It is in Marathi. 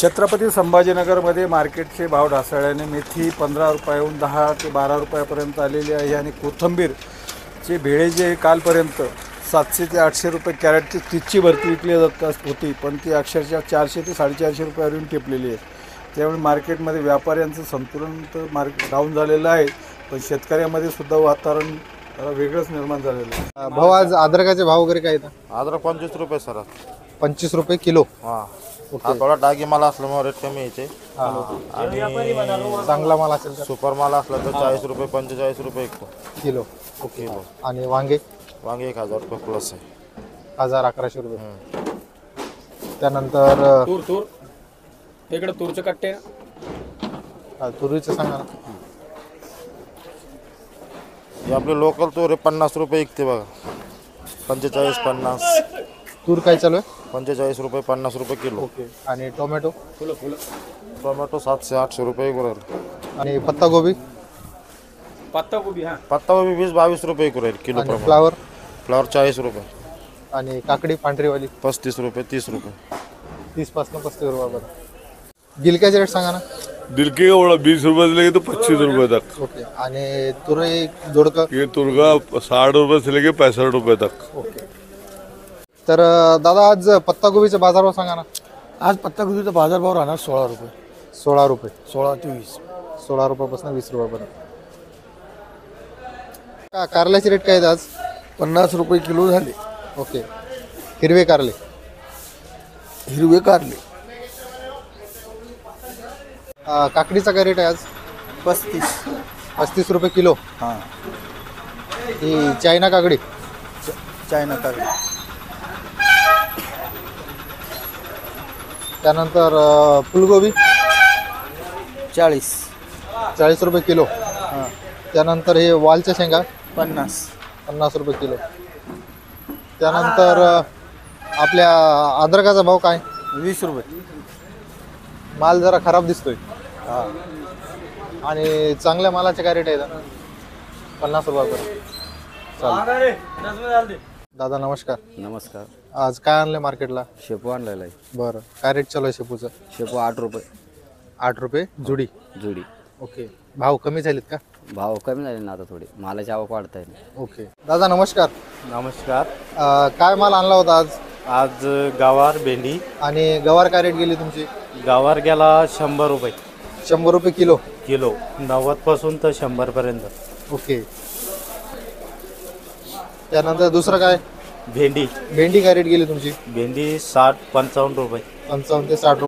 छत्रपती संभाजीनगरमध्ये मार्केटचे भाव ढासळल्याने मेथी 15 रुपयाहून 10 ते 12 रुपयापर्यंत आलेली आहे आणि कोथिंबीरचे भेळे जे कालपर्यंत 700 ते 800 रुपये कॅरेटची 30ची भरती विकली जात होती, पण ती अक्षरशः 400 ते 450 रुपयावरून टिपलेली आहे. त्यामुळे मार्केटमध्ये व्यापाऱ्यांचं संतुलन तर डाऊन झालेलं आहे, पण शेतकऱ्यांमध्ये सुद्धा वातावरण वेगळंच निर्माण झालेलं आहे. भाऊ आज अद्रकाचे भाव वगैरे काय आहेत? अद्रक 25 रुपये सर. 25 रुपये किलो. हा थोडा डागी माल असल्यामुळे रेट कमी यायचे. चांगला माल असेल तर सुपर माल असला तर 40 रुपये 45 रुपये किलो. किलो. आणि वांगे वांगे 1000 रुपये प्लस आहे. 1100 रुपये. त्यानंतर तूर इकडे तूरचे कट्टे तुरीचं सांगा ना. हे आपले लोकल तूर आहे 50 रुपये विकते बघा. 45 50 तूर काय चालू आहे? 45 रुपये 50 रुपये किलो. ओके. आणि टोमॅटो? टोमॅटो 700 800 रुपये गुरर. आणि पत्ता गोबी? पत्तागोबी पत्तागोबी 20 22 रुपये गुरर किलो आणि प्रमाणे. फ्लावर? फ्लावर 40 रुपये. आणि काकडी पांढरीवाली? 35 रुपये 30 रुपये. 30 पासून 35 रुपयापर्यंत. गिलक्याचे रेट सांगा ना. दिलके का 20 रुपये से लेके तो 25 रुपये तक. ओके. आणि तुरई जोडका? ये तुर्गा 60 रुपये से लेके 65 रुपये तक. ओके. तर दादा आज पत्तागोबीचा बाजारभाव सांगा ना. आज पत्तागोबीचा बाजारभाव राहणार 16 रुपये. 16 रुपये. 16 ते 20. 16 रुपयापासून 20 रुपयापर्यंत. कारल्याचे रेट काय आहेत आज? 50 रुपये किलो झाले. ओके. हिरवे कारले? हिरवे कारले काकडीचा काय रेट आहे आज? 35 रुपये किलो. हां. ही चायना काकडी? चायना कारले. त्यानंतर फुलगोबी? 40 रुपये किलो. त्यानंतर हे वालच्या शेंगा? 50 रुपये किलो. त्यानंतर आपल्या अद्रकाचा भाव काय? 20 रुपये. माल जरा खराब दिसतोय. आणि चांगल्या मालाचे काय रेट आहेत? 50 रुपयापर्यंत. चालेल. दादा नमस्कार. नमस्कार. आज काय आणलं मार्केटला? शेपू आणलेला आहे. बरं. काय रेट चालू आहे शेपूचं? शेपू 8 रुपये 8 रुपये जुडी. जुडी. ओके. भाव कमी झालेत का? भाव कमी झाले ना आता थोडी, मालाची आवक वाढत आहे. ओके. दादा नमस्कार. नमस्कार. काय माल आणला होता आज? आज गवार भेंडी. आणि गवार काय रेट गेली तुमची? गवार गेला 100 रुपये 100 रुपये किलो. 90 पासून तर 100 पर्यंत. ओके. त्यानंतर दुसरं काय? भेंडी भेंडी काय रेट गेली तुमची? भेंडी 60 55 रुपये. 55 ते 60 रुपये.